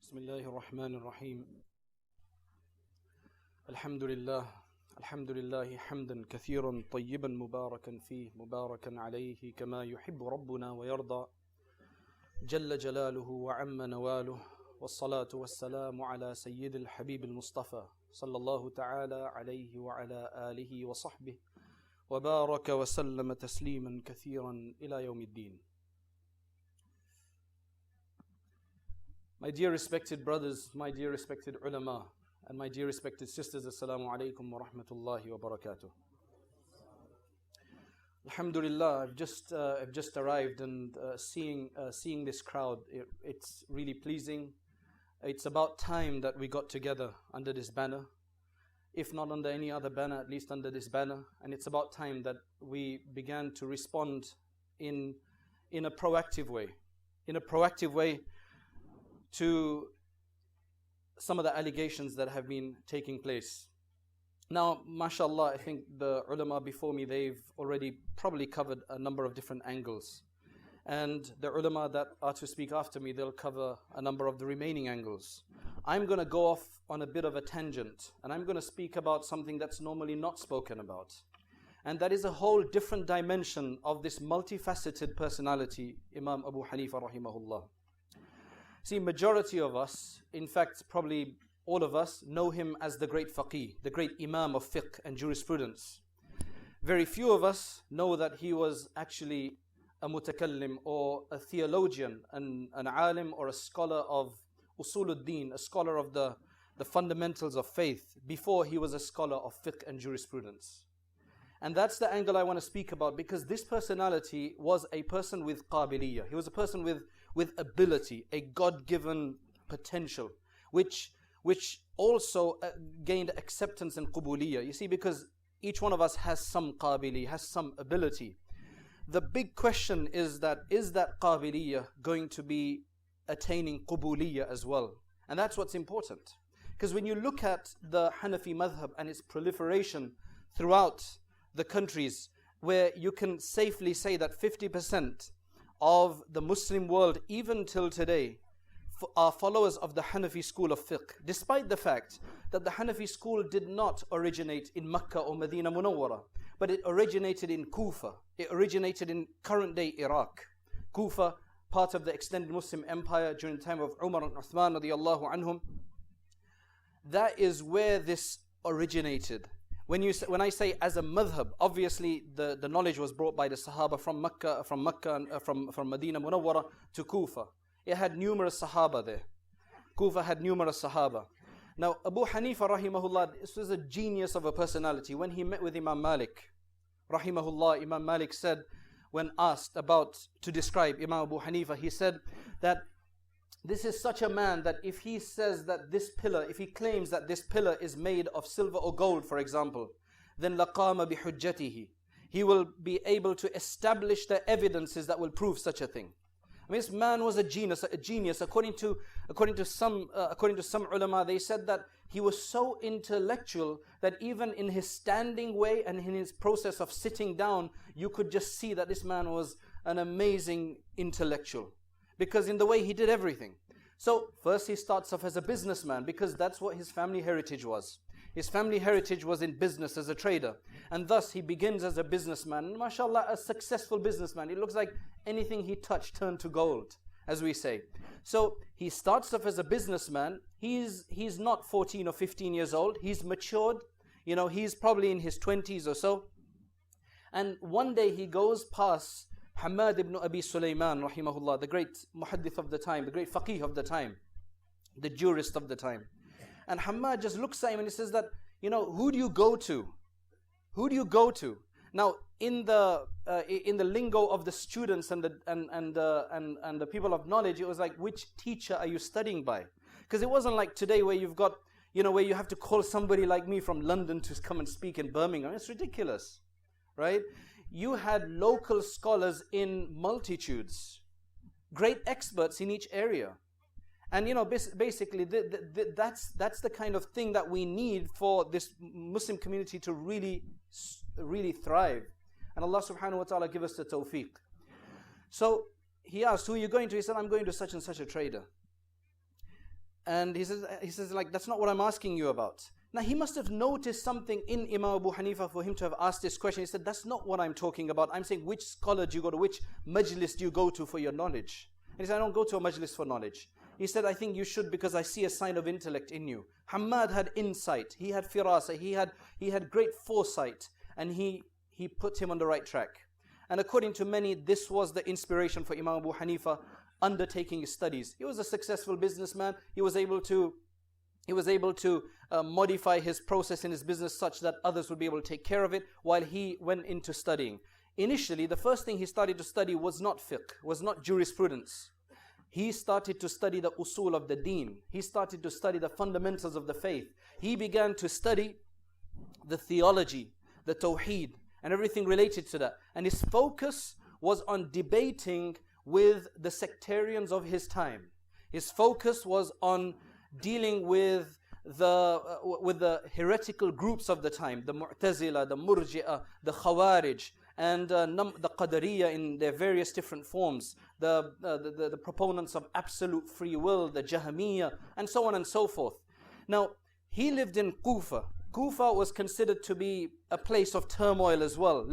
بسم الله الرحمن الرحيم الحمد لله حمدا كثيرا طيبا مباركا فيه مباركا عليه كما يحب ربنا ويرضى جل جلاله وعم نواله والصلاة والسلام على سيد الحبيب المصطفى صلى الله تعالى عليه وعلى آله وصحبه وبارك وسلم تسليما كثيرا إلى يوم الدين. My dear respected brothers, my dear respected ulama, and my dear respected sisters, Assalamu alaikum wa rahmatullahi wa barakatuh. Alhamdulillah, I've just arrived, and seeing this crowd, it's really pleasing. It's about time that we got together under this banner, if not under any other banner, at least under this banner. And it's about time that we began to respond in a proactive way, to some of the allegations that have been taking place. Now, mashallah, I think the ulama before me, they've already probably covered a number of different angles. And the ulama that are to speak after me, they'll cover a number of the remaining angles. I'm going to go off on a bit of a tangent, and I'm going to speak about something that's normally not spoken about. And that is a whole different dimension of this multifaceted personality, Imam Abu Hanifa rahimahullah. See, majority of us, in fact probably all of us, know him as the great faqih, the great Imam of fiqh and jurisprudence. Very few of us know that he was actually a mutakallim or a theologian, an alim or a scholar of usuluddin, a scholar of the fundamentals of faith, before he was a scholar of fiqh and jurisprudence. And that's the angle I want to speak about, because this personality was a person with qabiliyah. He was a person with ability, a God-given potential, which also gained acceptance and qubuliyah. You see, because each one of us has some qabiliyah, has some ability. The big question is that qabiliyah going to be attaining qubuliyah as well? And that's what's important. Because when you look at the Hanafi madhab and its proliferation throughout the countries, where you can safely say that 50% of the Muslim world, even till today, are followers of the Hanafi school of fiqh, despite the fact that the Hanafi school did not originate in Mecca or Medina Munawwara, but it originated in Kufa. It originated in current day Iraq. Kufa, part of the extended Muslim empire during the time of Umar and Uthman radiyallahu anhum. That is where this originated. When I say as a madhab, obviously the knowledge was brought by the Sahaba from Mecca and from Medina Munawwara to Kufa. It had numerous Sahaba there. Kufa had numerous Sahaba. Now, Abu Hanifa rahimahullah, this was a genius of a personality. When he met with Imam Malik rahimahullah, Imam Malik said, when asked to describe Imam Abu Hanifa, he said that this is such a man that if he says that this pillar, if he claims that this pillar is made of silver or gold, for example, then laqama bihujjatihi. He will be able to establish the evidences that will prove such a thing. I mean, this man was a genius. According to some ulama, they said that he was so intellectual that even in his standing way and in his process of sitting down, you could just see that this man was an amazing intellectual, because in the way he did everything. So first he starts off as a businessman, because that's what his family heritage was. His family heritage was in business as a trader, and thus he begins as a businessman, and mashallah, a successful businessman. It looks like anything he touched turned to gold, as we say. So he starts off as a businessman. He's not 14 or 15 years old. He's matured. He's probably in his 20s or so. And one day he goes past Hamad ibn Abi Sulaiman rahimahullah, the great muhaddith of the time, the great faqih of the time, the jurist of the time. And Hamad just looks at him and he says that, who do you go to? Who do you go to? Now, in the lingo of the students and the people of knowledge, it was like, which teacher are you studying by? Because it wasn't like today where you've got, where you have to call somebody like me from London to come and speak in Birmingham. It's ridiculous, right? You had local scholars in multitudes, great experts in each area. And basically that's the kind of thing that we need for this Muslim community to really thrive. And Allah subhanahu wa ta'ala give us the tawfiq. So he asked, who are you going to? He said, I'm going to such and such a trader. And he says like, that's not what I'm asking you about. Now he must have noticed something in Imam Abu Hanifa for him to have asked this question. He said, that's not what I'm talking about. I'm saying, which scholar do you go to, which majlis do you go to for your knowledge? And he said, I don't go to a majlis for knowledge. He said, I think you should, because I see a sign of intellect in you. Hammad had insight, he had firasa, he had great foresight, and he put him on the right track. And according to many, this was the inspiration for Imam Abu Hanifa undertaking his studies. He was a successful businessman. He was able to modify his process in his business such that others would be able to take care of it while he went into studying. Initially, the first thing he started to study was not fiqh, was not jurisprudence. He started to study the usul of the deen. He started to study the fundamentals of the faith. He began to study the theology, the tawheed, and everything related to that. And his focus was on debating with the sectarians of his time. His focus was on dealing with the heretical groups of the time, the Mu'tazila, the Murji'ah, the Khawarij, and the Qadariyah in their various different forms, the proponents of absolute free will, the Jahmiyyah, and so on and so forth. Now, he lived in Kufa. Kufa was considered to be a place of turmoil as well,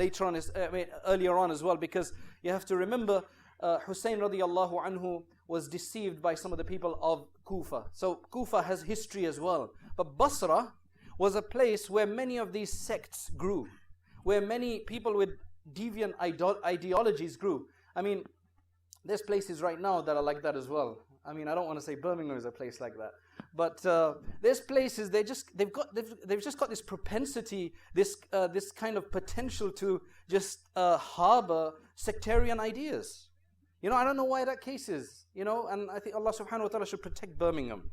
earlier on as well, because you have to remember, Hussein radiallahu anhu was deceived by some of the people of Kufa. So Kufa has history as well. But Basra was a place where many of these sects grew, where many people with deviant ideologies grew. I mean, there's places right now that are like that as well. I mean, I don't want to say Birmingham is a place like that, but there's places they've just got this propensity, this kind of potential to just harbor sectarian ideas. You know, I don't know why that case is. You know, and I think Allah subhanahu wa ta'ala should protect Birmingham.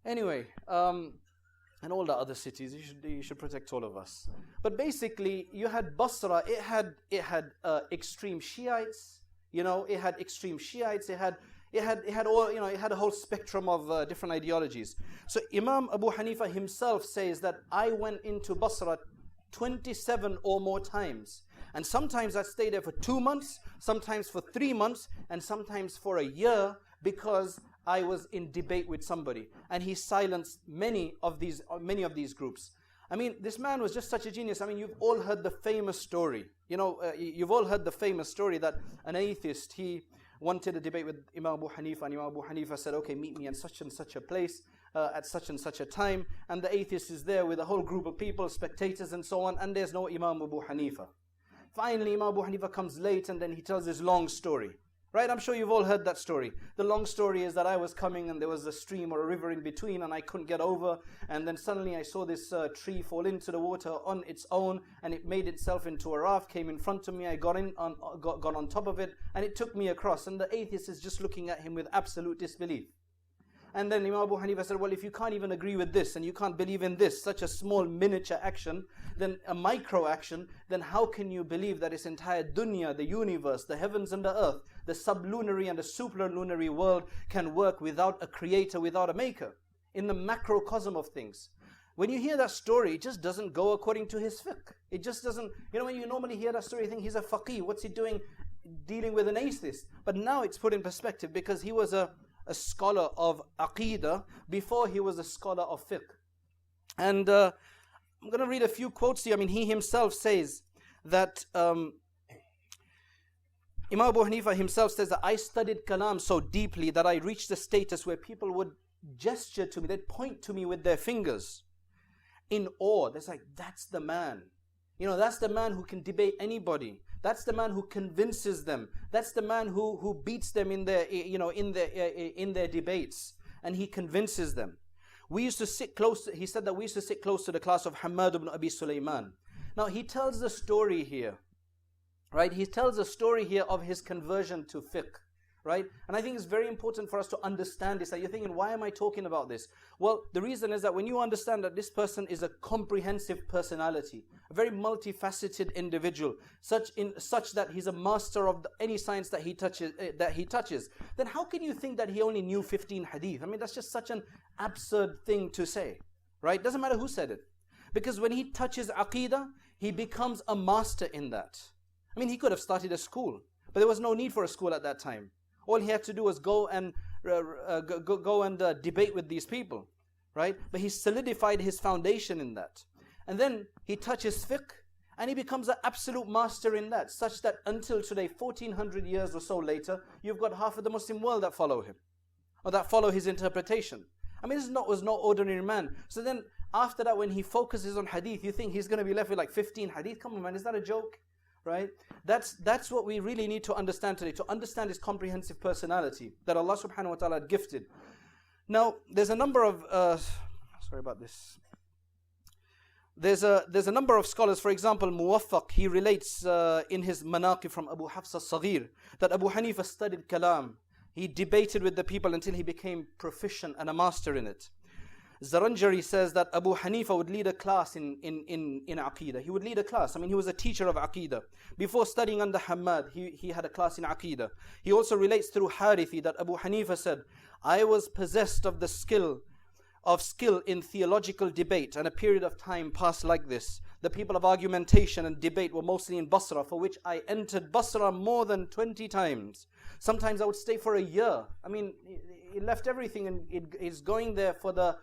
Anyway, and all the other cities, you should protect all of us. But basically, you had Basra. It had extreme Shiites. You know, it had extreme Shiites. It had all, you know, it had a whole spectrum of different ideologies. So Imam Abu Hanifa himself says that I went into Basra 27 or more times. And sometimes I stayed there for 2 months, sometimes for 3 months, and sometimes for a year, because I was in debate with somebody. And he silenced many of these groups. I mean, this man was just such a genius. I mean, you've all heard the famous story. You know, you've all heard the famous story that an atheist, he wanted a debate with Imam Abu Hanifa, and Imam Abu Hanifa said, okay, meet me in such and such a place at such and such a time. And the atheist is there with a whole group of people, spectators and so on, and there's no Imam Abu Hanifa. Finally, Imam Abu Hanifa comes late, and then he tells this long story. Right? I'm sure you've all heard that story. The long story is that I was coming and there was a stream or a river in between and I couldn't get over, and then suddenly I saw this tree fall into the water on its own, and it made itself into a raft, came in front of me, I got on top of it, and it took me across. And the atheist is just looking at him with absolute disbelief. And then Imam Abu Hanifa said, well, if you can't even agree with this and you can't believe in this, such a small miniature action, then a micro action, then how can you believe that this entire dunya, the universe, the heavens and the earth, the sublunary and the supralunary world can work without a creator, without a maker, in the macrocosm of things? When you hear that story, it just doesn't go according to his fiqh. It just doesn't, you know, when you normally hear that story, you think he's a faqih, what's he doing dealing with an atheist? But now it's put in perspective, because he was a scholar of aqidah before he was a scholar of fiqh. And I'm going to read a few quotes here. I mean, he himself says that Imam Abu Hanifa himself says that I studied kalam so deeply that I reached a status where people would gesture to me, they'd point to me with their fingers in awe. They're like, that's the man. You know, that's the man who can debate anybody. That's the man who convinces them. That's the man who beats them in their, you know, in their debates, and he convinces them. We used to sit close. He said that we used to sit close to the class of Hamad ibn Abi Sulaiman. Now he tells the story here, right? He tells a story here of his conversion to fiqh, right? And I think it's very important for us to understand this. That you're thinking, why am I talking about this? Well, the reason is that when you understand that this person is a comprehensive personality, a very multifaceted individual, such that he's a master of any science that he touches, then how can you think that he only knew 15 hadith? I mean, that's just such an absurd thing to say, right? Doesn't matter who said it, because when he touches aqidah, he becomes a master in that. I mean, he could have started a school, but there was no need for a school at that time. All he had to do was go and go and debate with these people, right? But he solidified his foundation in that. And then he touches fiqh, and he becomes an absolute master in that, such that until today, 1400 years or so later, you've got half of the Muslim world that follow him, or that follow his interpretation. I mean, this was no ordinary man. So then, after that, when he focuses on hadith, you think he's going to be left with like 15 hadith? Come on, man, is that a joke? Right? That's what we really need to understand today, to understand his comprehensive personality that Allah subhanahu wa ta'ala had gifted. Now, there's a number of, sorry about this. There's a number of scholars, for example, Muwaffaq, he relates in his Manaqib from Abu Hafs al-Saghir, that Abu Hanifa studied kalam. He debated with the people until he became proficient and a master in it. Zaranjari says that Abu Hanifa would lead a class in Aqeedah. He would lead a class. I mean, he was a teacher of Aqeedah. Before studying under Hammad, he had a class in Aqeedah. He also relates through Harithi that Abu Hanifa said, I was possessed of the skill in theological debate, and a period of time passed like this. The people of argumentation and debate were mostly in Basra, for which I entered Basra more than 20 times. Sometimes I would stay for a year. I mean, he left everything and he's going there for the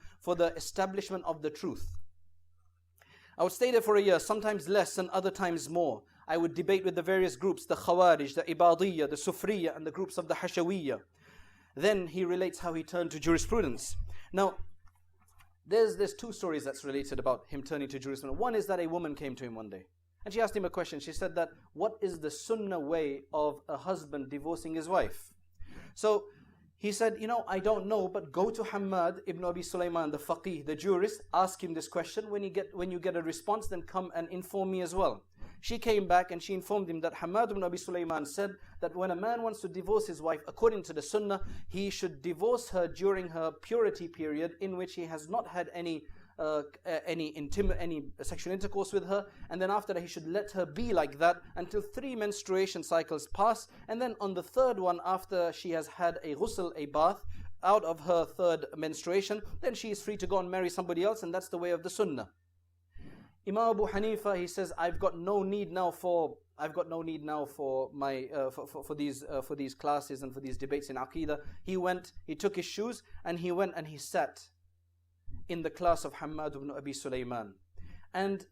establishment of the truth. I would stay there for a year, sometimes less and other times more. I would debate with the various groups, the Khawarij, the Ibadiyya, the Sufriyya, and the groups of the Hashawiyya. Then he relates how he turned to jurisprudence. Now, there's two stories that's related about him turning to jurisprudence. One is that a woman came to him one day, and she asked him a question. She said that, what is the sunnah way of a husband divorcing his wife? So he said, I don't know, but go to Hamad ibn Abi Sulaiman, the faqih, the jurist, ask him this question. When you get a response, then come and inform me as well. She came back and she informed him that Hamad ibn Abi Sulaiman said that when a man wants to divorce his wife, according to the sunnah, he should divorce her during her purity period, in which he has not had any sexual intercourse with her, and then after that he should let her be like that until 3 menstruation cycles pass, and then on the third one, after she has had a ghusl, a bath, out of her third menstruation, then she is free to go and marry somebody else, and that's the way of the sunnah. Imam Abu Hanifa, he says, I've got no need now for these classes and for these debates in Aqeedah. He took his shoes and he went and he sat in the class of Hamad ibn Abi Sulaiman. And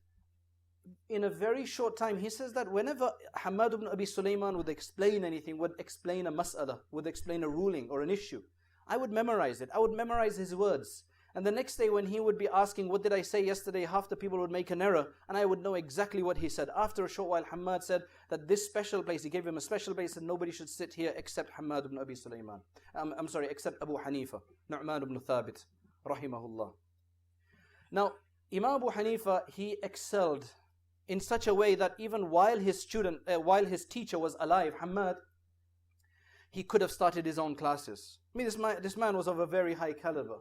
in a very short time, he says that whenever Hamad ibn Abi Sulaiman would explain anything, would explain a mas'ala, would explain a ruling or an issue, I would memorize it. I would memorize his words. And the next day when he would be asking, what did I say yesterday? Half the people would make an error, and I would know exactly what he said. After a short while, Hamad said that this special place, he gave him a special place, and nobody should sit here except Hamad ibn Abi Sulaiman. Except Abu Hanifa, Nu'man ibn Thabit, rahimahullah. Now, Imam Abu Hanifa, he excelled in such a way that even while his teacher was alive, Hamad, he could have started his own classes. I mean, this man was of a very high caliber.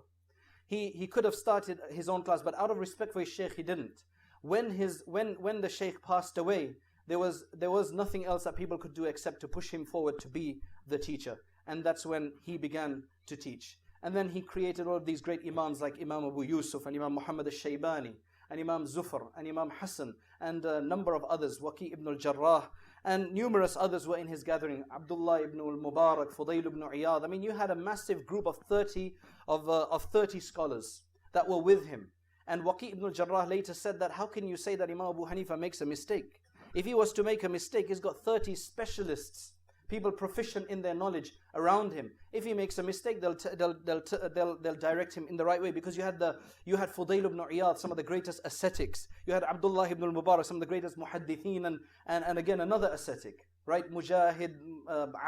He could have started his own class, but out of respect for his sheikh, he didn't. When the sheikh passed away, there was nothing else that people could do except to push him forward to be the teacher, and that's when he began to teach. And then he created all of these great imams like Imam Abu Yusuf and Imam Muhammad al-Shaybani and Imam Zufar and Imam Hassan and a number of others, Waqi ibn al-Jarrah, and numerous others were in his gathering. Abdullah ibn al-Mubarak, Fudayl ibn Iyad. I mean, you had a massive group of 30 scholars that were with him. And Waqi ibn al-Jarrah later said that, how can you say that Imam Abu Hanifa makes a mistake? If he was to make a mistake, he's got 30 specialists, people proficient in their knowledge around him. If he makes a mistake, they'll direct him in the right way. Because you had Fudayl ibn Iyad, some of the greatest ascetics. You had Abdullah ibn al-Mubarak, some of the greatest muhaddithin, and again another ascetic, right? Mujahid,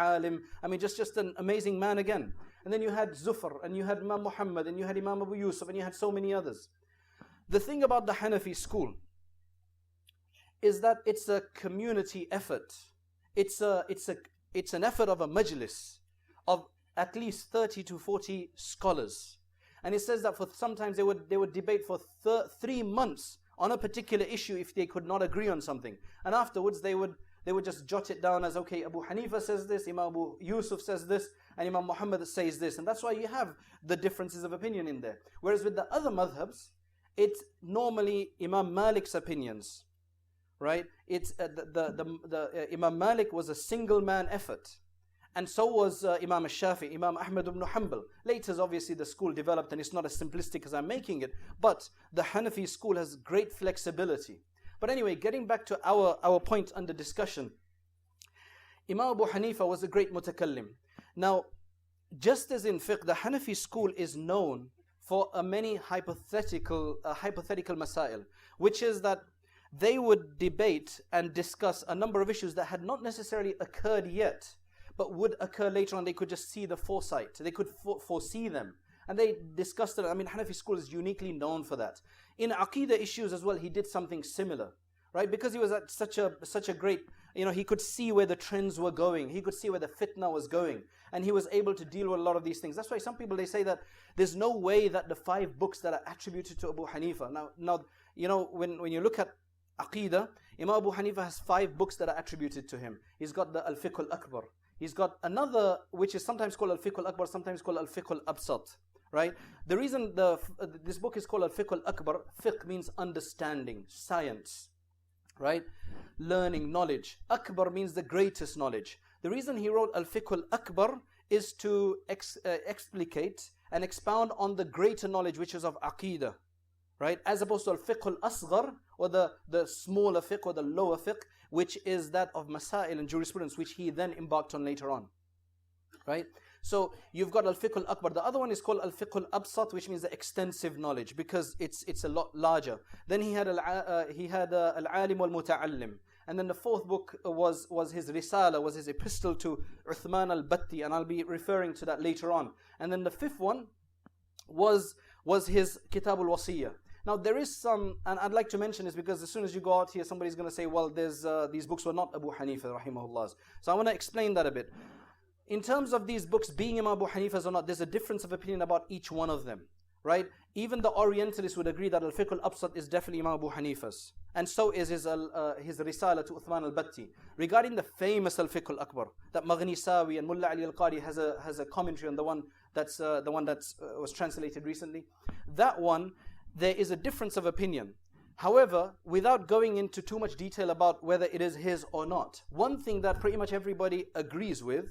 alim. I mean, just an amazing man again. And then you had Zufar, and you had Imam Muhammad, and you had Imam Abu Yusuf, and you had so many others. The thing about the Hanafi school is that it's a community effort. It's an effort of a majlis of at least 30 to 40 scholars. And it says that sometimes they would debate for 3 months on a particular issue if they could not agree on something. And afterwards they would just jot it down as, okay, Abu Hanifa says this, Imam Abu Yusuf says this, and Imam Muhammad says this. And that's why you have the differences of opinion in there. Whereas with the other madhabs, it's normally Imam Malik's opinions, right? It's the Imam Malik was a single man effort, And so was Imam al-Shafi, Imam Ahmad ibn Hanbal. Later, obviously, the school developed and it's not as simplistic as I'm making it, but the Hanafi school has great flexibility. But anyway, getting back to our point under discussion, Imam Abu Hanifa was a great mutakallim. Now, just as in fiqh, the Hanafi school is known for many hypothetical masail, which is that they would debate and discuss a number of issues that had not necessarily occurred yet, but would occur later on. They could just see the foresight. They could foresee them. And they discussed it. I mean, Hanafi school is uniquely known for that. In Aqidah issues as well, he did something similar, right? Because he was at such a great, he could see where the trends were going. He could see where the fitna was going. And he was able to deal with a lot of these things. That's why some people, they say that there's no way that the 5 books that are attributed to Abu Hanifa. Now when you look at Aqidah, Imam Abu Hanifa has 5 books that are attributed to him. He's got the Al-Fiqh al-Akbar. He's got another, which is sometimes called Al-Fiqh al-Akbar, sometimes called Al-Fiqh al-Absat. Right? The reason this book is called Al-Fiqh al-Akbar, fiqh means understanding, science, right? Learning, knowledge. Akbar means the greatest knowledge. The reason he wrote Al-Fiqh al-Akbar is to explicate and expound on the greater knowledge, which is of Aqidah, right? As opposed to Al-Fiqh al-Asghar, or the smaller fiqh or the lower fiqh, which is that of Masail and jurisprudence, which he then embarked on later on, right? So you've got Al-Fiqh al-Akbar. The other one is called Al-Fiqh al-Absat, which means the extensive knowledge, because it's a lot larger. Then he had Al-Alim wal-Muta'allim. And then the 4th book was his Risala, was his epistle to Uthman al-Batti, and I'll be referring to that later on. And then the 5th one was his Kitab al-Wasiyah. Now there is some, and I'd like to mention this because as soon as you go out here, somebody's going to say, well, these books were not Abu Hanifa, rahimahullah. So I want to explain that a bit. In terms of these books being Imam Abu Hanifa's or not, there's a difference of opinion about each one of them, right? Even the Orientalists would agree that Al-Fiqh al-Absat is definitely Imam Abu Hanifa's. And so is his Risala to Uthman al-Batti. Regarding the famous Al-Fiqh al-Akbar, that Maghni Sawi and Mullah Ali al-Qari has a commentary on the one that was translated recently. That one, there is a difference of opinion. However, without going into too much detail about whether it is his or not, one thing that pretty much everybody agrees with,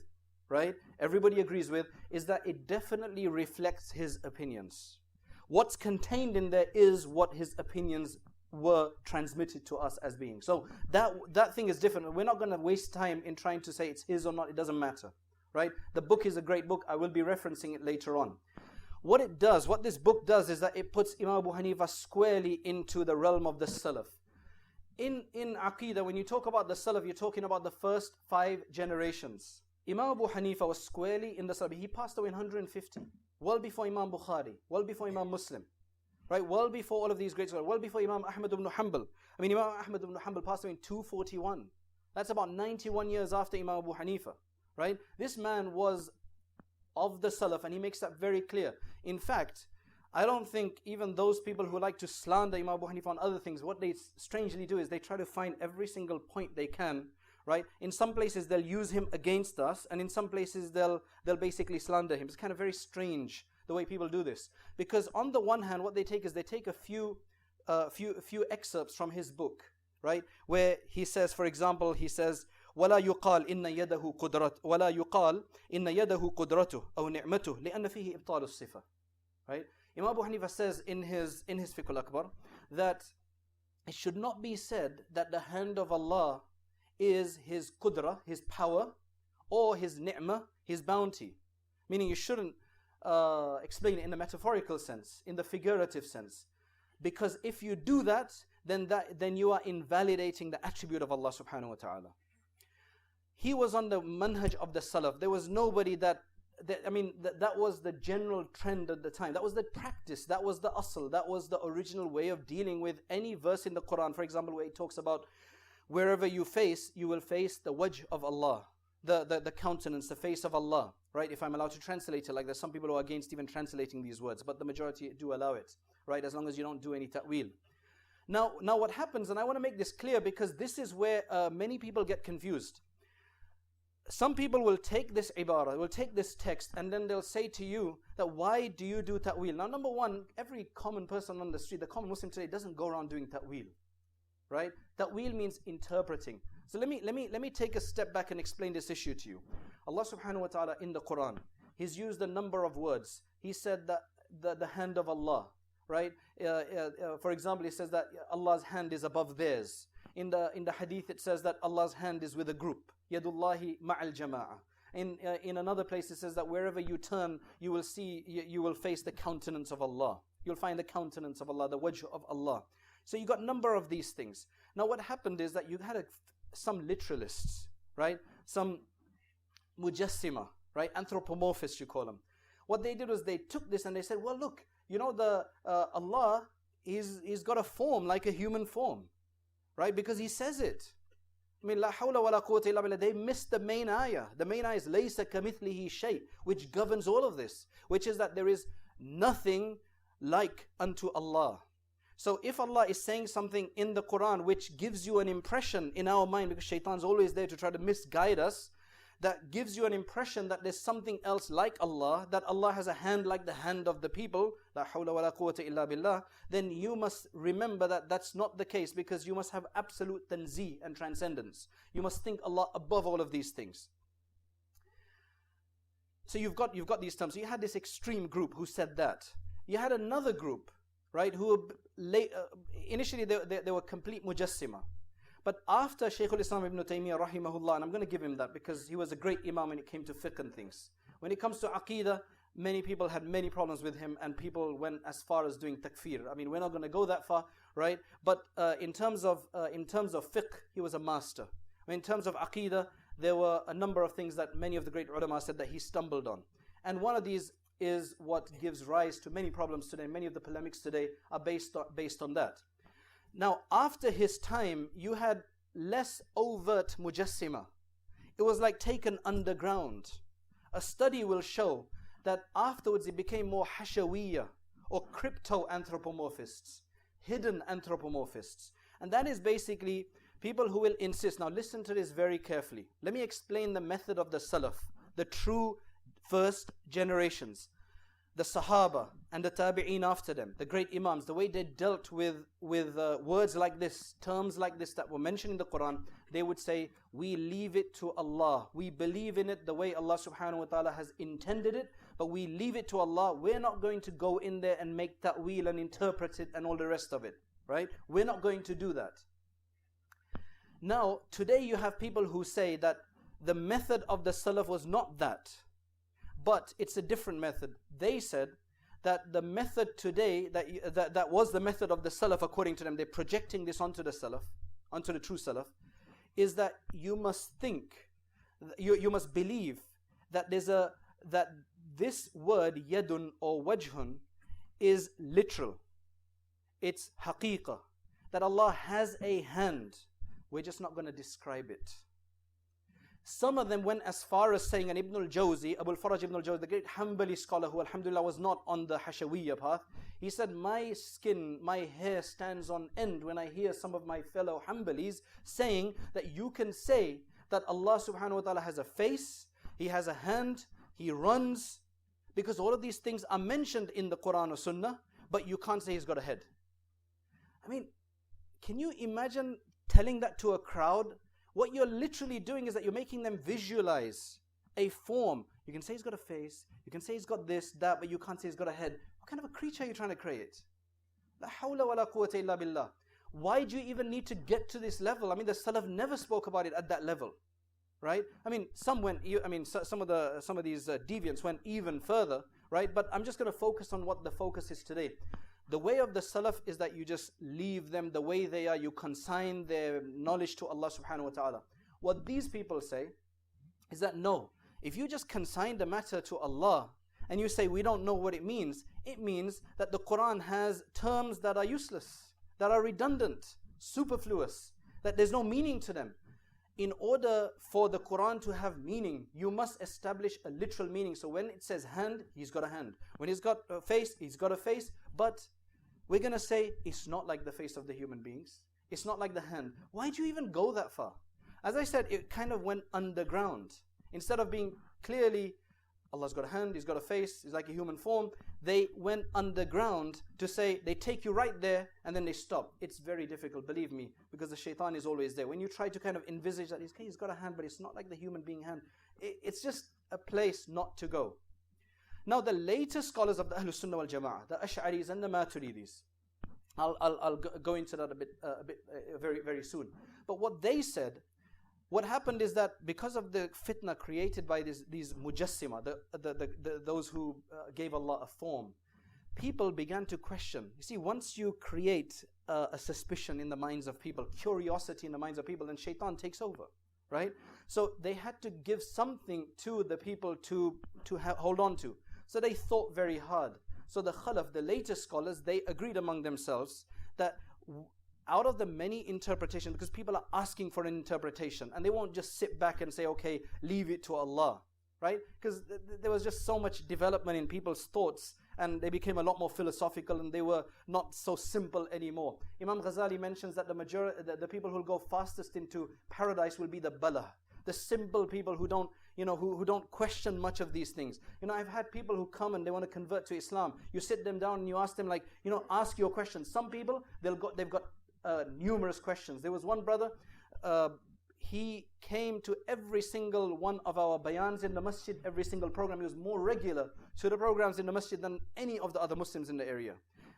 right? Everybody agrees with, is that it definitely reflects his opinions. What's contained in there is what his opinions were transmitted to us as being. So that thing is different. We're not going to waste time in trying to say it's his or not. It doesn't matter, right? The book is a great book. I will be referencing it later on. What this book does is that it puts Imam Abu Hanifa squarely into the realm of the Salaf. In Aqidah, when you talk about the Salaf, you're talking about the first 5 generations. Imam Abu Hanifa was squarely in the Salaf. He passed away in 150, well before Imam Bukhari, well before Imam Muslim, right? Well before all of these great scholars, well before Imam Ahmad ibn Hanbal. I mean, Imam Ahmad ibn Hanbal passed away in 241. That's about 91 years after Imam Abu Hanifa, right? This man was of the Salaf, and he makes that very clear. In fact, I don't think even those people who like to slander Imam Abu Hanifa on other things, what they strangely do is they try to find every single point they can, right? In some places they'll use him against us, and in some places they'll basically slander him. It's kind of very strange the way people do this, because on the one hand, what they take is they take a few excerpts from his book, right? Where he says, for example, he says, ولا يقال إن يده قدرته ولا يقال إن يده قدرته أو نعمته لأن فيه إبطال الصفة, right? Imam Abu Hanifa says in his Fiqh al-Akbar that it should not be said that the hand of Allah is his qudra, his power, or his ni'mah, his bounty. Meaning you shouldn't explain it in the metaphorical sense, in the figurative sense. Because if you do that, then you are invalidating the attribute of Allah subhanahu wa ta'ala. He was on the manhaj of the Salaf. There was nobody that was the general trend at the time. That was the practice. That was the asl. That was the original way of dealing with any verse in the Quran. For example, where it talks about wherever you will face the wajh of Allah, the countenance, the face of Allah, right? If I'm allowed to translate it, like there's some people who are against even translating these words, but the majority do allow it, right? As long as you don't do any ta'wil. Now what happens, and I want to make this clear because this is where many people get confused. Some people will take this ibara, will take this text, and then they'll say to you that why do you do ta'wil? Now number one, every common person on the street, the common Muslim today doesn't go around doing ta'wil, right? Ta'wil means interpreting. So let me take a step back and explain this issue to you. Allah subhanahu wa ta'ala in the Quran, He's used a number of words. He said that the hand of Allah, right? For example, He says that Allah's hand is above theirs. In the hadith it says that Allah's hand is with a group. Yadullahi ma'al jama'ah. In another place it says that wherever you turn, you will face the countenance of Allah. You'll find the countenance of Allah, the wajh of Allah. So you got a number of these things. Now what happened is that you had some literalists, right? Some mujassima, right? Anthropomorphists you call them. What they did was they took this and they said, well look, you know Allah is got a form like a human form, right? Because He says it. I mean, la hawla wa la quwwata illa billah. They missed the main ayah. The main ayah is laysa kamithlihi shay, which governs all of this, which is that there is nothing like unto Allah. So if Allah is saying something in the Quran which gives you an impression in our mind, because shaitan's always there to try to misguide us, that gives you an impression that there's something else like Allah, that Allah has a hand like the hand of the people, la hawla wa la quwwata illa billah, then you must remember that that's not the case, because you must have absolute tanzih and transcendence. You must think Allah above all of these things. So you've got these terms. So you had this extreme group who said that. You had another group, right, who initially they were complete mujassima. But after Shaykh al-Islam ibn Taymiyyah rahimahullah, and I'm going to give him that because he was a great Imam when it came to fiqh and things. When it comes to aqeedah, many people had many problems with him, and people went as far as doing takfir. I mean, we're not going to go that far, right? But in terms of fiqh, he was a master. I mean, in terms of aqeedah, there were a number of things that many of the great ulama said that he stumbled on. And one of these is what gives rise to many problems today. Many of the polemics today are based on that. Now, after his time, you had less overt mujassima. It was like taken underground. A study will show that afterwards it became more hashawiyya, or crypto-anthropomorphists, hidden anthropomorphists. And that is basically people who will insist. Now listen to this very carefully. Let me explain the method of the Salaf, the true first generations. The Sahaba and the Tabi'een after them, the great Imams, the way they dealt with words like this, terms like this that were mentioned in the Quran, they would say, we leave it to Allah. We believe in it the way Allah subhanahu wa ta'ala has intended it, but we leave it to Allah. We're not going to go in there and make ta'weel and interpret it and all the rest of it, right? We're not going to do that. Now, today you have people who say that the method of the Salaf was not that, but it's a different method. They said that the method today, that was the method of the Salaf according to them, they're projecting this onto the Salaf, onto the true Salaf, is that you must think, you must believe that that this word yadun or wajhun is literal. It's haqiqah. That Allah has a hand. We're just not going to describe it. Some of them went as far as saying, and Ibn al-Jawzi, Abu al-Faraj ibn al-Jawzi, the great Hanbali scholar who alhamdulillah was not on the Hashawiyya path, he said, my skin, my hair stands on end when I hear some of my fellow Hanbalis saying that you can say that Allah subhanahu wa ta'ala has a face, He has a hand, He runs, because all of these things are mentioned in the Quran or Sunnah, but you can't say He's got a head. I mean, can you imagine telling that to a crowd? What you're literally doing is that you're making them visualize a form. You can say He's got a face, you can say He's got this, that, but you can't say He's got a head. What kind of a creature are you trying to create? La hawla wa la quwwata illa billah. Why do you even need to get to this level? I mean, the Salaf never spoke about it at that level, right? I mean, some of these deviants went even further, right? But I'm just going to focus on what the focus is today. The way of the Salaf is that you just leave them the way they are. You consign their knowledge to Allah subhanahu wa ta'ala. What these people say is that no, if you just consign the matter to Allah and you say we don't know what it means that the Quran has terms that are useless, that are redundant, superfluous, that there's no meaning to them. In order for the Quran to have meaning, you must establish a literal meaning. So when it says hand, He's got a hand. When He's got a face, He's got a face. But we're going to say it's not like the face of the human beings. It's not like the hand. Why do you even go that far? As I said, it kind of went underground. Instead of being clearly Allah's got a hand, He's got a face, He's like a human form. They went underground to say, they take you right there and then they stop. It's very difficult, believe me, because the shaitan is always there. When you try to kind of envisage that He's got a hand, but it's not like the human being hand, it's just a place not to go. Now the later scholars of the Ahlus Sunnah wal Jama'ah, the Ash'aris and the Maturidis, I'll go into that a bit very, very soon. But what they said, what happened is that because of the fitna created by these mujassima, those who gave Allah a form, people began to question. You see, once you create a suspicion in the minds of people, curiosity in the minds of people, then shaitan takes over, right? So they had to give something to the people to hold on to. So they thought very hard. So the Khalaf, the later scholars, they agreed among themselves that out of the many interpretations, because people are asking for an interpretation, and they won't just sit back and say, okay, leave it to Allah, right? Because there was just so much development in people's thoughts, and they became a lot more philosophical, and they were not so simple anymore. Imam Ghazali mentions that the people who will go fastest into paradise will be the bala, the simple people who don't, who don't question much of these things. I've had people who come and they want to convert to Islam. You sit them down and you ask them, like, ask your questions. Some people, they've got numerous questions. There was one brother, he came to every single one of our bayans in the masjid, every single program. He was more regular to the programs in the masjid than any of the other Muslims in the area.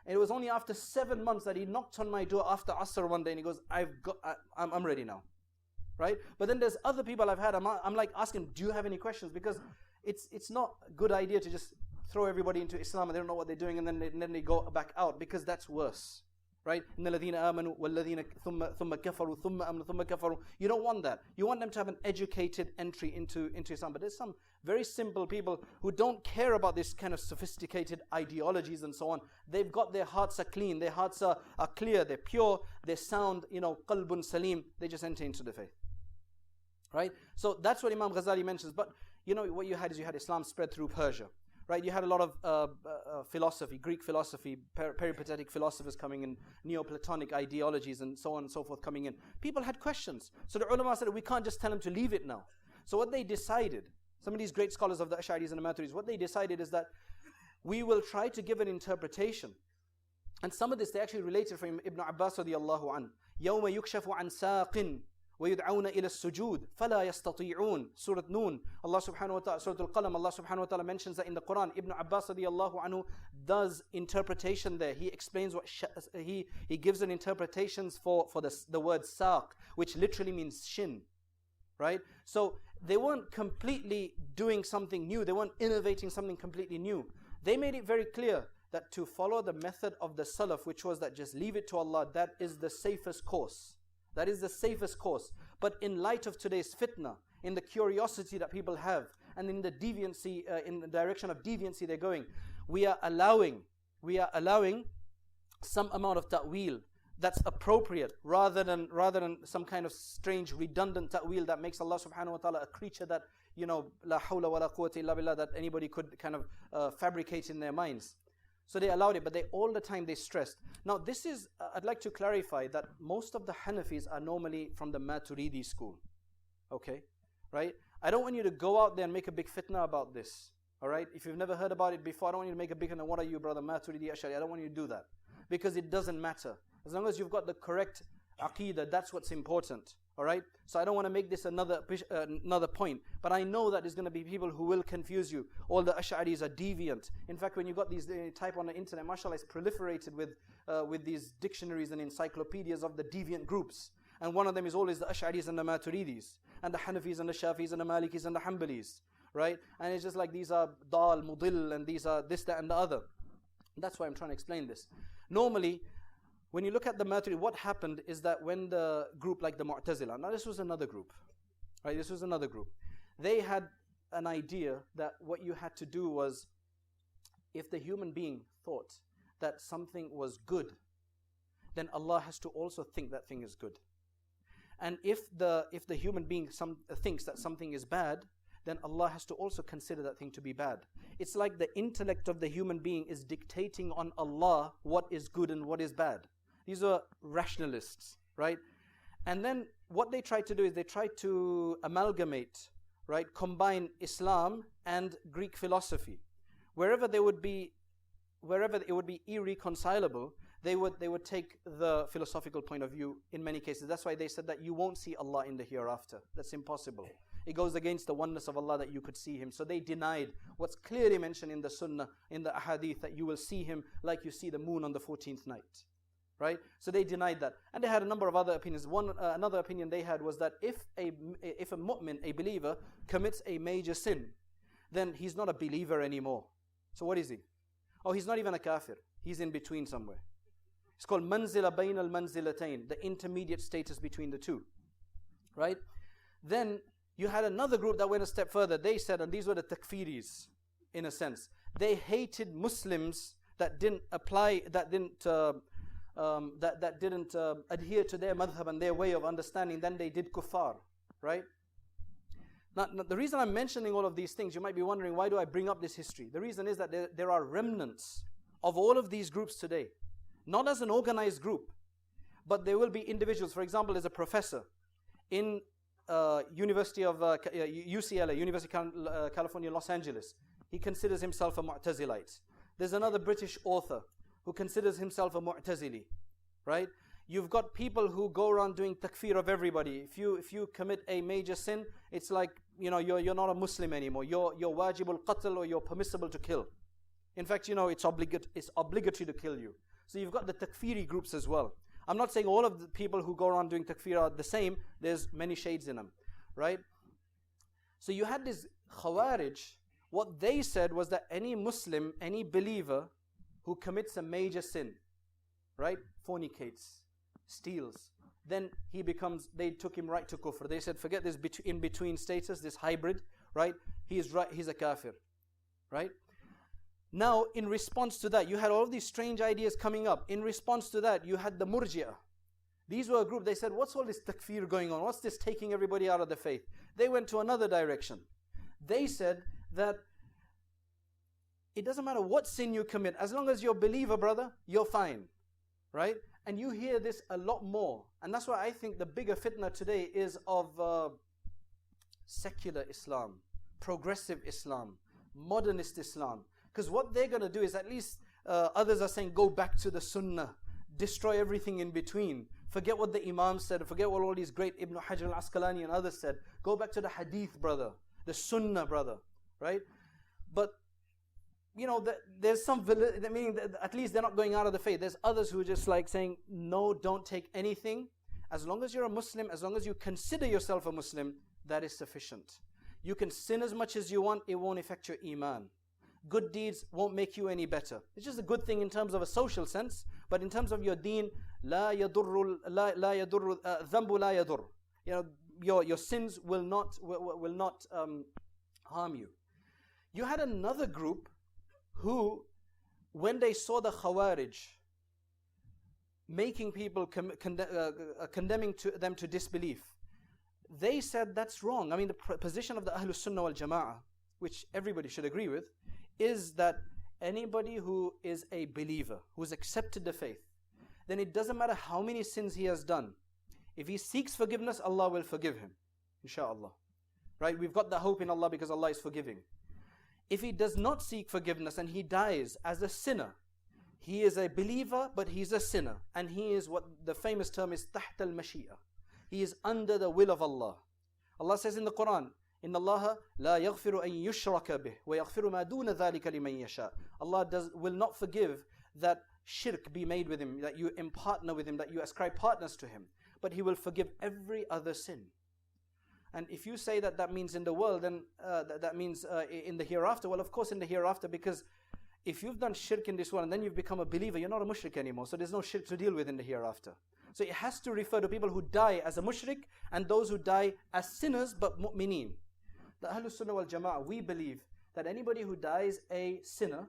And it was only after 7 months that he knocked on my door after Asr one day and he goes, I'm ready now. Right? But then there's other people I've had, I'm like asking, do you have any questions? Because it's not a good idea to just throw everybody into Islam and they don't know what they're doing and then they go back out, because that's worse. Right? إِنَّ الَّذِينَ آمَنُوا وَالَّذِينَ ثُمَّ كَفَرُوا ثُمَّ آمَنُوا ثُمَّ كَفَرُوا. You don't want that. You want them to have an educated entry into Islam. But there's some very simple people who don't care about this kind of sophisticated ideologies and so on. They've got, their hearts are clean, their hearts are clear, they're pure, they're sound, qalbun salim. They just enter into the faith. Right? So that's what Imam Ghazali mentions. But what you had Islam spread through Persia. Right? You had a lot of philosophy, Greek philosophy, peripatetic philosophers coming in, Neoplatonic ideologies and so on and so forth coming in. People had questions. So the ulama said, we can't just tell them to leave it now. So what they decided, some of these great scholars of the Ash'aris and the Maturidis, what they decided is that we will try to give an interpretation. And some of this they actually related from Ibn Abbas radiyallahu an. يَوْمَ يُكْشَفُ عَنْ سَاقٍ وَيُدْعَوْنَ إِلَى السُّجُودِ فَلَا يَسْتَطِيعُونَ. Surah Noon, Allah subhanahu wa ta'ala, Surah Al-Qalam, Allah subhanahu wa ta'ala mentions that in the Quran. Ibn Abbas radiyallahu anhu does interpretation there. He explains what he gives an interpretations for the word saq, which literally means shin. Right? So they weren't completely doing something new. They weren't innovating something completely new. They made it very clear that to follow the method of the Salaf, which was that just leave it to Allah, that is the safest course. That is the safest course. But in light of today's fitna, in the curiosity that people have, and in the deviancy, in the direction of deviancy they're going, we are allowing some amount of ta'wil that's appropriate, rather than some kind of strange redundant ta'wil that makes Allah subhanahu wa ta'ala a creature that, la hawla wa la quwwata illa billah, that anybody could kind of fabricate in their minds. So they allowed it, but all the time they stressed. Now this is, I'd like to clarify that most of the Hanafis are normally from the Maturidi school. Okay? Right? I don't want you to go out there and make a big fitna about this. Alright? If you've never heard about it before, I don't want you to make a big fitna. What are you, brother? Maturidi, Ash'ari? I don't want you to do that. Because it doesn't matter. As long as you've got the correct aqeedah, that's what's important. Alright? So I don't want to make this another point. But I know that there's going to be people who will confuse you. All the Ash'aris are deviant. In fact, when you got these, type on the internet, mashallah, it's proliferated with these dictionaries and encyclopedias of the deviant groups. And one of them is always the Ash'aris and the Maturidis. And the Hanafis and the Shafis and the Malikis and the Hanbalis. Right? And it's just like these are dal, mudil, and these are this, that, and the other. That's why I'm trying to explain this. Normally, when you look at the Maturidi, what happened is that when the group like the Mu'tazila, now this was another group, right? This was another group. They had an idea that what you had to do was, if the human being thought that something was good, then Allah has to also think that thing is good. And if the human being thinks that something is bad, then Allah has to also consider that thing to be bad. It's like the intellect of the human being is dictating on Allah what is good and what is bad. These are rationalists, right? And then what they try to do is they try to amalgamate right, combine Islam and Greek philosophy. Wherever it would be irreconcilable, they would take the philosophical point of view in many cases. That's why they said that you won't see Allah in the hereafter. That's impossible. It goes against the oneness of Allah that you could see Him. So they denied what's clearly mentioned in the Sunnah, in the Ahadith, that you will see Him like you see the moon on the 14th night. Right? So they denied that. And they had a number of other opinions. Another opinion they had was that if a mu'min, a believer, commits a major sin, then he's not a believer anymore. So what is he? Oh, he's not even a kafir. He's in between somewhere. It's called manzila bayn al-manzilatayn, the intermediate status between the two. Right? Then you had another group that went a step further. They said, and these were the takfiris, in a sense. They hated Muslims that didn't apply, that didn't adhere to their madhab and their way of understanding. Then they did kuffar, right? Now, the reason I'm mentioning all of these things, you might be wondering, why do I bring up this history? The reason is that there are remnants of all of these groups today. Not as an organized group, but there will be individuals. For example, there's a professor in University of UCLA, University of California, Los Angeles. He considers himself a Mu'tazilite. There's another British author who considers himself a Mu'tazili, right? You've got people who go around doing takfir of everybody. If you commit a major sin, it's like, you're not a Muslim anymore. You're wajibul qatl, or you're permissible to kill. In fact, it's obligatory to kill you. So you've got the takfiri groups as well. I'm not saying all of the people who go around doing takfir are the same. There's many shades in them, right? So you had this Khawarij. What they said was that any Muslim, any believer who commits a major sin, right, fornicates, steals, then they took him right to kufr. They said, forget this in-between status, this hybrid, right? He's a kafir, right? Now, in response to that, you had all of these strange ideas coming up. In response to that, you had the Murji'ah. These were a group, they said, what's all this takfir going on? What's this taking everybody out of the faith? They went to another direction. They said that it doesn't matter what sin you commit, as long as you're a believer, brother, you're fine, right? And you hear this a lot more. And that's why I think the bigger fitna today is of secular Islam, progressive Islam, modernist Islam. Because what they're going to do is, at least others are saying, go back to the Sunnah, destroy everything in between, forget what the Imam said, forget what all these great Ibn Hajar al-Asqalani and others said, go back to the Hadith, brother, the Sunnah, brother, right? But there's some validity, meaning that at least they're not going out of the faith. There's others who are just like saying, no, don't take anything. As long as you're a Muslim, as long as you consider yourself a Muslim, that is sufficient. You can sin as much as you want, it won't affect your iman. Good deeds won't make you any better. It's just a good thing in terms of a social sense, but in terms of your deen, لا يضر ذنب لا يضر. Your sins will not harm you. You had another group who, when they saw the Khawarij making people condemning them to disbelief, they said that's wrong. I mean, the position of the Ahlus Sunnah wal Jama'ah, which everybody should agree with, is that anybody who is a believer, who has accepted the faith, then it doesn't matter how many sins he has done. If he seeks forgiveness, Allah will forgive him, inshaAllah. Right? We've got the hope in Allah because Allah is forgiving. If he does not seek forgiveness and he dies as a sinner, he is a believer, but he's a sinner. And he is what the famous term is, تحت المشيئة. He is under the will of Allah. Allah says in the Quran, إن الله لا يغفر أن يشرك به ويغفر ما دون ذلك لمن يشاء. Allah will not forgive that shirk be made with him, that you partner with him, that you ascribe partners to him. But he will forgive every other sin. And if you say that means in the world, then that means in the hereafter. Well, of course in the hereafter, because if you've done shirk in this world and then you've become a believer, you're not a mushrik anymore. So there's no shirk to deal with in the hereafter. So it has to refer to people who die as a mushrik and those who die as sinners but mu'mineen. The Ahlus Sunnah wal Jama'ah, we believe that anybody who dies a sinner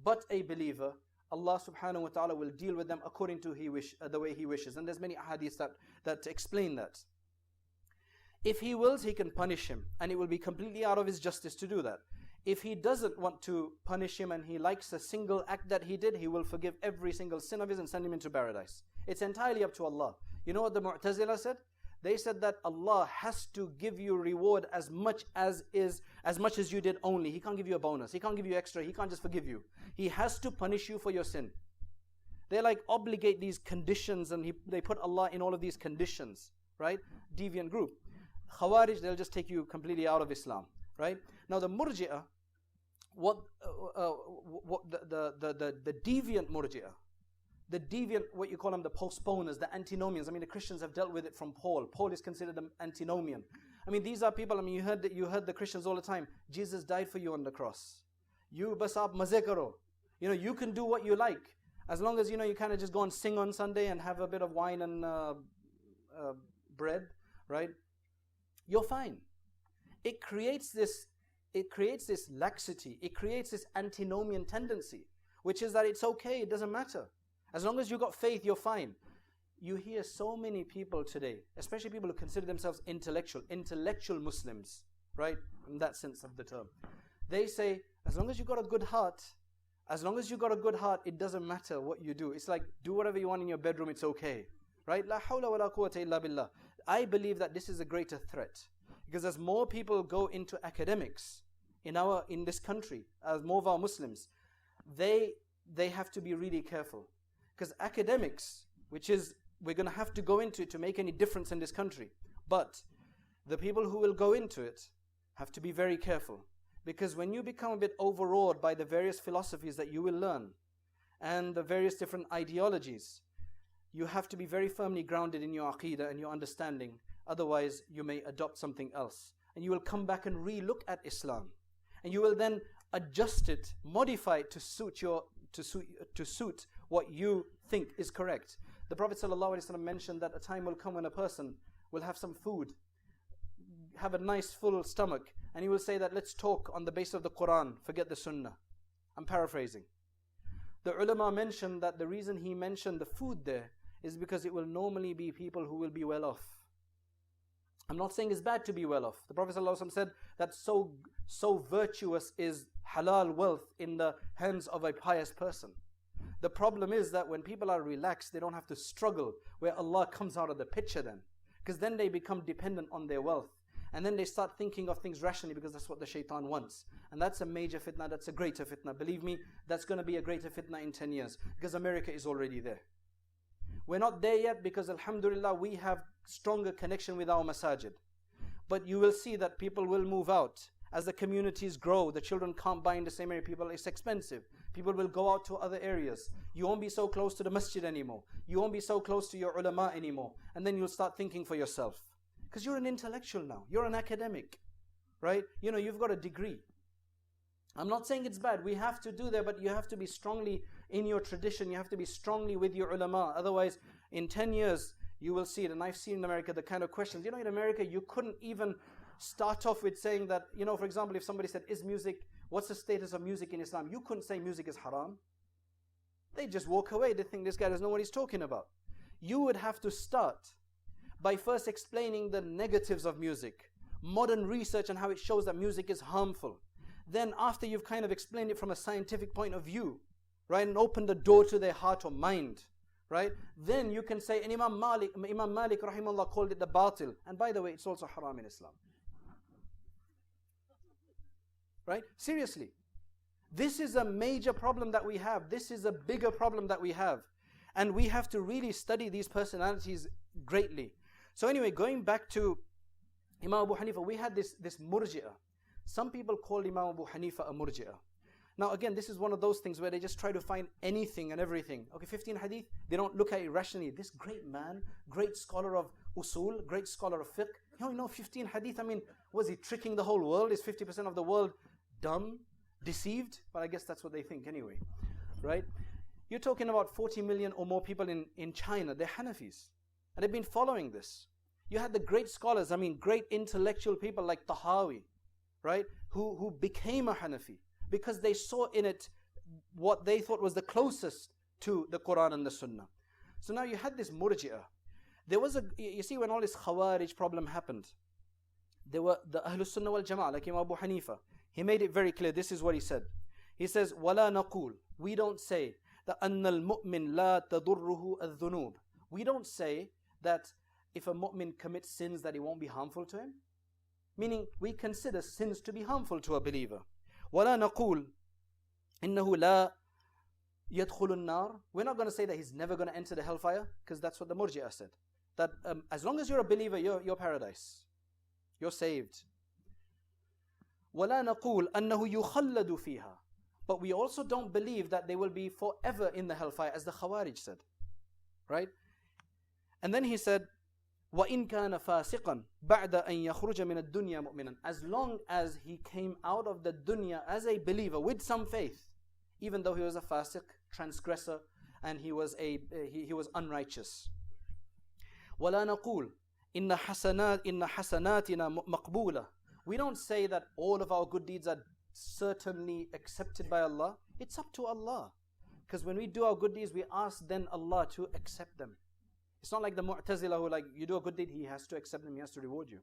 but a believer, Allah subhanahu wa ta'ala will deal with them according to the way He wishes. And there's many hadiths that explain that. If He wills, He can punish him, and it will be completely out of His justice to do that. If He doesn't want to punish him and He likes a single act that he did, He will forgive every single sin of his and send him into paradise. It's entirely up to Allah. You know what the Mu'tazila said? They said that Allah has to give you reward as much as you did only. He can't give you a bonus. He can't give you extra. He can't just forgive you. He has to punish you for your sin. They like obligate these conditions, and they put Allah in all of these conditions, right? Deviant group. Khawarij, they'll just take you completely out of Islam, right? Now the Murji'ah, the deviant Murji'ah, the deviant, what you call them, the postponers, the antinomians. I mean, the Christians have dealt with it from Paul. Paul is considered an antinomian. I mean, these are people, I mean, you heard the Christians all the time. Jesus died for you on the cross. You bas aap maze karo. You can do what you like. As long as, you kind of just go and sing on Sunday and have a bit of wine and bread, right? You're fine. It creates this laxity. It creates this antinomian tendency, which is that it's okay, it doesn't matter. As long as you got faith, you're fine. You hear so many people today, especially people who consider themselves intellectual Muslims, right? In that sense of the term. They say, as long as you got a good heart, it doesn't matter what you do. It's like, do whatever you want in your bedroom, it's okay. Right? La hawla wa la quwwata illa billah. I believe that this is a greater threat. Because as more people go into academics in this country, as more of our Muslims, they have to be really careful. Because academics, which is, we're going to have to go into it to make any difference in this country. But the people who will go into it have to be very careful. Because when you become a bit overawed by the various philosophies that you will learn and the various different ideologies, you have to be very firmly grounded in your aqeedah and your understanding. Otherwise, you may adopt something else. And you will come back and re-look at Islam. And you will then adjust it, modify it to suit what you think is correct. The Prophet ﷺ mentioned that a time will come when a person will have some food, have a nice full stomach, and he will say that let's talk on the basis of the Quran, forget the Sunnah. I'm paraphrasing. The ulama mentioned that the reason he mentioned the food there is because it will normally be people who will be well off. I'm not saying it's bad to be well off. The Prophet ﷺ said that so virtuous is halal wealth in the hands of a pious person. The problem is that when people are relaxed, they don't have to struggle, where Allah comes out of the picture then. Because then they become dependent on their wealth. And then they start thinking of things rationally, because that's what the shaitan wants. And that's a major fitna, that's a greater fitna. Believe me, that's going to be a greater fitna in 10 years. Because America is already there. We're not there yet because alhamdulillah we have stronger connection with our masajid. But you will see that people will move out. As the communities grow, the children can't buy in the same area. It's expensive. People will go out to other areas. You won't be so close to the masjid anymore. You won't be so close to your ulama anymore. And then you'll start thinking for yourself. Because you're an intellectual now. You're an academic. Right? You've got a degree. I'm not saying it's bad. We have to do that, but you have to be strongly in your tradition. You have to be strongly with your ulama. Otherwise, in 10 years, you will see it. And I've seen in America the kind of questions. In America, you couldn't even start off with saying that, for example, if somebody said, what's the status of music in Islam? You couldn't say music is haram. They just walk away. They think this guy doesn't know what he's talking about. You would have to start by first explaining the negatives of music, modern research and how it shows that music is harmful. Then after you've kind of explained it from a scientific point of view, right, and opened the door to their heart or mind, right, then you can say, and Imam Malik rahimahullah called it the batil. And by the way, it's also haram in Islam. Right? Seriously. This is a major problem that we have. This is a bigger problem that we have. And we have to really study these personalities greatly. So anyway, going back to Imam Abu Hanifa, we had this Murji'ah. Some people call Imam Abu Hanifa a Murji'ah. Now again, this is one of those things where they just try to find anything and everything. Okay, 15 hadith, they don't look at it rationally. This great man, great scholar of usul, great scholar of fiqh, 15 hadith, was he tricking the whole world? Is 50% of the world dumb, deceived? But I guess that's what they think anyway, right? You're talking about 40 million or more people in China. They're Hanafis. And they've been following this. You had the great scholars, great intellectual people like Tahawi, right? Who became a Hanafi because they saw in it what they thought was the closest to the Quran and the Sunnah. So now you had this Murji'ah. You see, when all this Khawarij problem happened, there were the Ahlus Sunnah wal Jama'ah, like Imam Abu Hanifa. He made it very clear. This is what he said. He says, وَلَا نَقُول, we don't say that أَنَّ الْمُؤْمِن لَا تَضُرُّهُ الذُّنُوبِ. We don't say that if a mu'min commits sins that it won't be harmful to him? Meaning, we consider sins to be harmful to a believer. وَلَا نَقُولُ إِنَّهُ لَا يَدْخُلُ النَّارِ. We're not going to say that he's never going to enter the hellfire, because that's what the Murji'ah said. That as long as you're a believer, you're paradise. You're saved. وَلَا نَقُولُ أَنَّهُ يُخَلَّدُ فِيهَا. But we also don't believe that they will be forever in the hellfire, as the Khawarij said. Right? And then he said, وَإِن كَانَ فَاسِقًا بَعْدَ أَن يَخْرُجَ مِنَ الدُّنْيَا مُؤْمِنًا. As long as he came out of the dunya as a believer with some faith, even though he was a fasiq, transgressor, and he was unrighteous. وَلَا نَقُولُ إِنَّ حَسَنَاتِنَا مَقْبُولَةً. We don't say that all of our good deeds are certainly accepted by Allah. It's up to Allah. Because when we do our good deeds, we ask then Allah to accept them. It's not like the Mu'tazila who like, you do a good deed, He has to accept them, He has to reward you.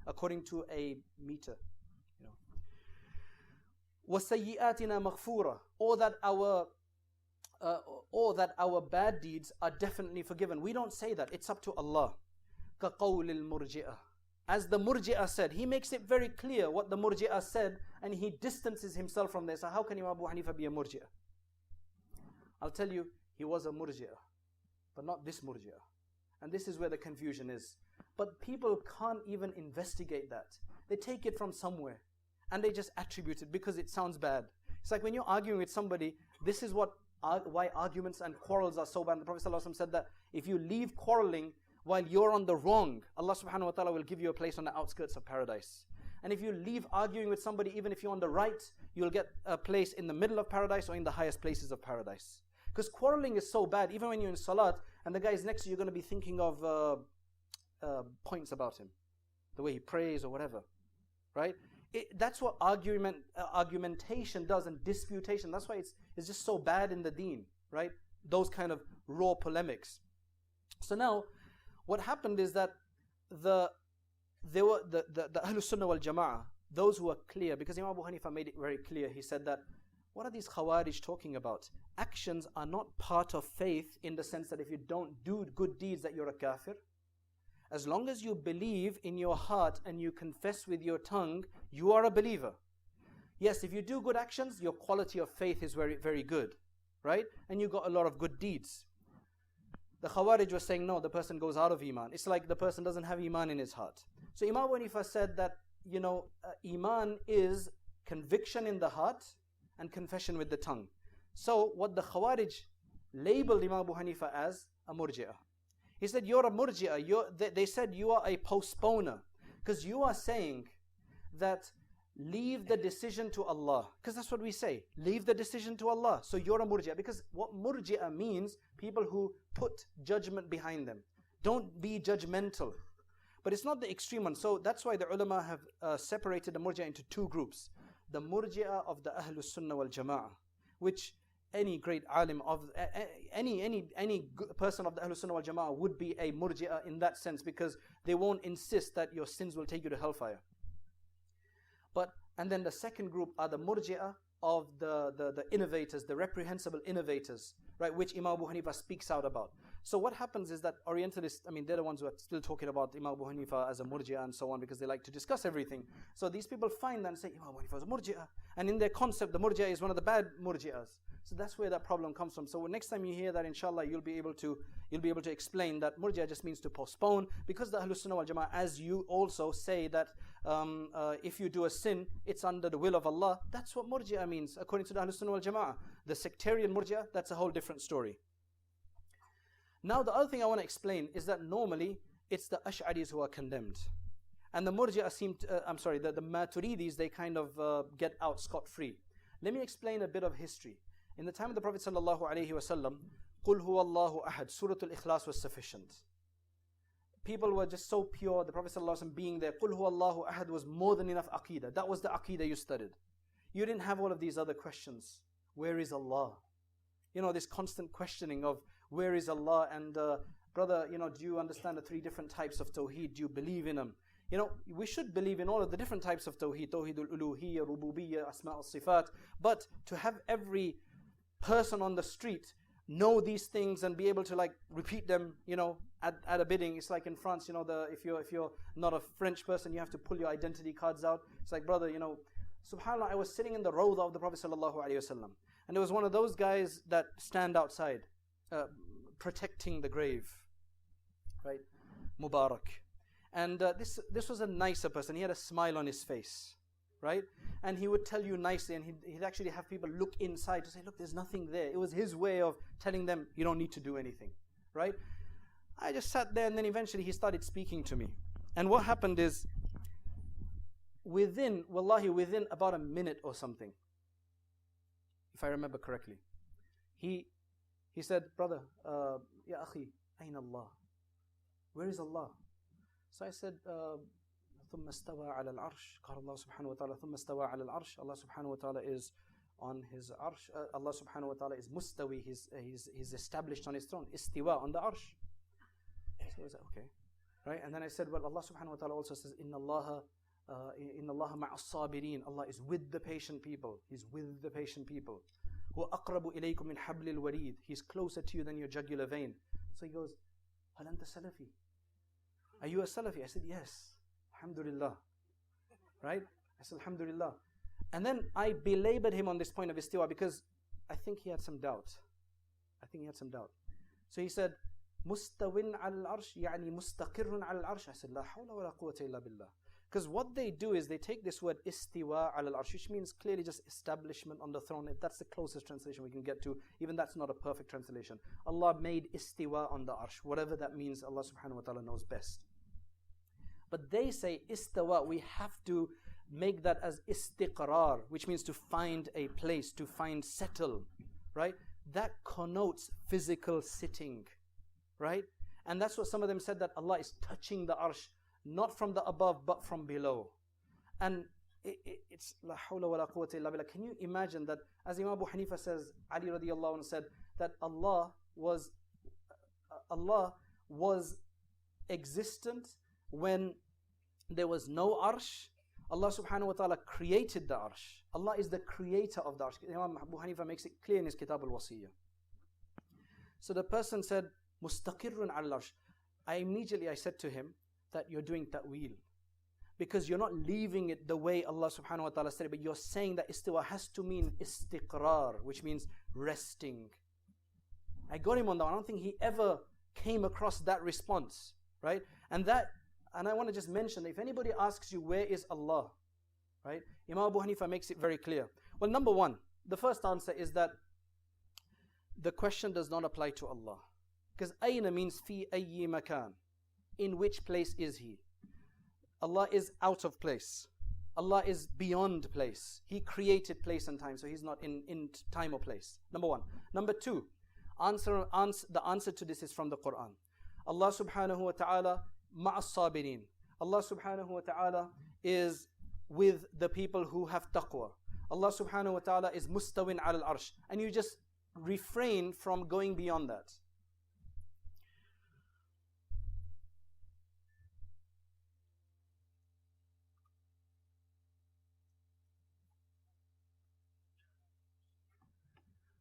According to a meter. وَسَيِّئَاتِنَا مَغْفُورًا. Or that our bad deeds are definitely forgiven. We don't say that. It's up to Allah. كَقَوْلِ الْمُرْجِئَةِ. As the Murji'ah said, he makes it very clear what the Murji'ah said, and he distances himself from this. So how can Imam Abu Hanifa be a Murji'ah? I'll tell you, he was a Murji'ah, but not this Murji'ah. And this is where the confusion is. But people can't even investigate that. They take it from somewhere, and they just attribute it because it sounds bad. It's like when you're arguing with somebody, this is why arguments and quarrels are so bad. The Prophet ﷺ said that if you leave quarreling while you're on the wrong, Allah subhanahu wa ta'ala will give you a place on the outskirts of paradise. And if you leave arguing with somebody, even if you're on the right, you'll get a place in the middle of paradise or in the highest places of paradise. Because quarreling is so bad, even when you're in salat and the guy is next to you, you're going to be thinking of points about him, the way he prays or whatever, right? That's what argumentation does, and disputation. That's why it's just so bad in the deen, right? Those kind of raw polemics. So now, what happened is that the Ahlul Sunnah wal Jama'ah, those who are clear, because Imam Abu Hanifa made it very clear, he said that, what are these Khawarij talking about? Actions are not part of faith in the sense that if you don't do good deeds that you're a kafir. As long as you believe in your heart and you confess with your tongue, you are a believer. Yes, if you do good actions, your quality of faith is very, very good, right? And you got a lot of good deeds. The Khawarij was saying, no, the person goes out of Iman. It's like the person doesn't have Iman in his heart. So Imam Abu Hanifa said that, Iman is conviction in the heart and confession with the tongue. So what the Khawarij labeled Imam Abu Hanifa as a Murji'ah. He said, you're a Murji'ah. They said you are a postponer. Because you are saying that leave the decision to Allah. Because that's what we say. Leave the decision to Allah. So you're a Murji'ah. Because what Murji'ah means, people who put judgment behind them. Don't be judgmental. But it's not the extreme one. So that's why the ulama have separated the Murji'ah into two groups. The Murji'ah of the Ahlul Sunnah wal Jama'ah, which any great alim of any person of the Ahlul Sunnah wal Jama'ah would be a Murji'ah in that sense, because they won't insist that your sins will take you to hellfire. And then the second group are the Murji'ah of the innovators, the reprehensible innovators, right, which Imam Abu Hanifa speaks out about. So what happens is that Orientalists, they're the ones who are still talking about Imam Abu Hanifa as a Murji'ah and so on, because they like to discuss everything. So these people find that and say, Imam Abu Hanifa is a Murji'ah. And in their concept, the Murji'ah is one of the bad Murji'ahs. So that's where that problem comes from. So next time you hear that, inshallah, you'll be able to explain that Murji'ah just means to postpone, because the Ahlul Sunnah wal Jama'ah, as you also say that if you do a sin, it's under the will of Allah. That's what Murji'ah means, according to the Ahlul Sunnah wal Jama'ah. The sectarian Murji'ah, that's a whole different story. Now the other thing I want to explain is that normally it's the Ash'aris who are condemned. And the Murji'ah the Maturidis, they kind of get out scot-free. Let me explain a bit of history. In the time of the Prophet sallallahu alaihi wasallam, قُلْ هُوَ اللَّهُ أَحَدٌ, Surah Al-Ikhlas was sufficient. People were just so pure, the Prophet sallallahu alaihi wasallam being there, قُلْ هُوَ اللَّهُ أَحَدٌ was more than enough aqeedah. That was the aqeedah you studied. You didn't have all of these other questions. Where is Allah? This constant questioning of where is Allah, and brother, do you understand the three different types of tawheed? Do you believe in them? We should believe in all of the different types of tawheed, tawheedul uluhiyyah, rububiyyah, asma'ul sifat, but to have every person on the street know these things and be able to repeat them, at a bidding. It's like in France, if you're not a French person, you have to pull your identity cards out. It's like, brother, subhanAllah, I was sitting in the Rawdah of the Prophet sallallahu alaihi wasallam, and there was one of those guys that stand outside, protecting the grave, right? Mubarak. And this was a nicer person. He had a smile on his face, right? And he would tell you nicely, and he'd actually have people look inside to say, look, there's nothing there. It was his way of telling them, you don't need to do anything, right? I just sat there, and then eventually he started speaking to me. And what happened is, within about a minute or something, if I remember correctly, he said, brother, ya akhi, ayn Allah? Where is Allah? So I said, ثم استوى على العرش. قال الله سبحانه وتعالى ثم استوى على العرش. Allah subhanahu wa ta'ala is on his arsh. Allah subhanahu wa ta'ala is mustawi. He's established on his throne. Istiwa, on the arsh. So I said, okay, right? And then I said, well, Allah subhanahu wa ta'ala also says, Inna Allah ma'as sabirin. Allah is with the patient people. He's with the patient people. Huwa aqrabu ilaykum min hablil warid. He's closer to you than your jugular vein. So he goes, Hal anta salafi? Are you a Salafi? I said, yes. Alhamdulillah. Right? I said, Alhamdulillah. And then I belabored him on this point of istiwa because I think he had some doubt. So he said, Mustawin al-arsh, yani mustaqirrun al-arsh. I said, La hawla wa la quwwata illa billah. Because what they do is they take this word istiwa al-arsh, which means clearly just establishment on the throne. That's the closest translation we can get to. Even that's not a perfect translation. Allah made istiwa on the arsh. Whatever that means, Allah subhanahu wa ta'ala knows best. But they say istawa, we have to make that as istiqrar, which means to find a place, to find settle, right? That connotes physical sitting, right? And that's what some of them said, that Allah is touching the arsh, not from the above, but from below. And it's la hawla wa la quwwata illa billah. Can you imagine that, as Imam Abu Hanifa says, Ali radiallahu anhu said, that Allah was existent when there was no arsh. Allah subhanahu wa ta'ala created the arsh. Allah is the creator of the arsh. Imam Abu Hanifa makes it clear in his Kitab al-Wasiyyah. So the person said, Mustaqirrun al-arsh. I said to him that you're doing ta'wil. Because you're not leaving it the way Allah subhanahu wa ta'ala said it, but you're saying that istiwa has to mean istiqrar, which means resting. I got him on that. I don't think he ever came across that response, right? And I want to just mention that if anybody asks you, where is Allah? Right? Imam Abu Hanifa makes it very clear. Well, number one, the first answer is that the question does not apply to Allah. Because ayna means fi ayyi makan. In which place is He? Allah is out of place. Allah is beyond place. He created place and time, so He's not in time or place. Number one. Number two, the answer to this is from the Quran. Allah subhanahu wa ta'ala ma'as sabirin. Allah subhanahu wa ta'ala is with the people who have taqwa. Allah subhanahu wa ta'ala is mustawin al-arsh. And you just refrain from going beyond that.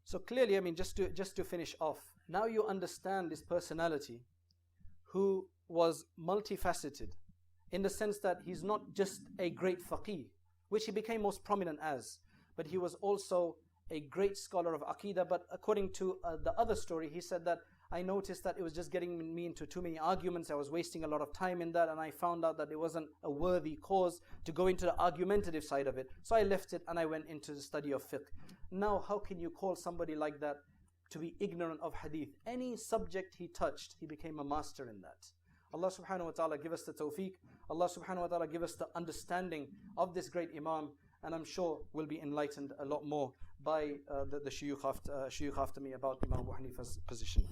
So clearly, just to finish off, now you understand this personality who was multifaceted, in the sense that he's not just a great faqih, which he became most prominent as, but he was also a great scholar of Aqidah. But according to the other story, he said that I noticed that it was just getting me into too many arguments. I was wasting a lot of time in that, and I found out that it wasn't a worthy cause to go into the argumentative side of it. So I left it and I went into the study of fiqh. Now, how can you call somebody like that to be ignorant of hadith? Any subject he touched, he became a master in that. Allah subhanahu wa ta'ala give us the tawfiq. Allah subhanahu wa ta'ala give us the understanding of this great Imam, and I'm sure we'll be enlightened a lot more by the shuyukh after me about Imam Abu Hanifa's position.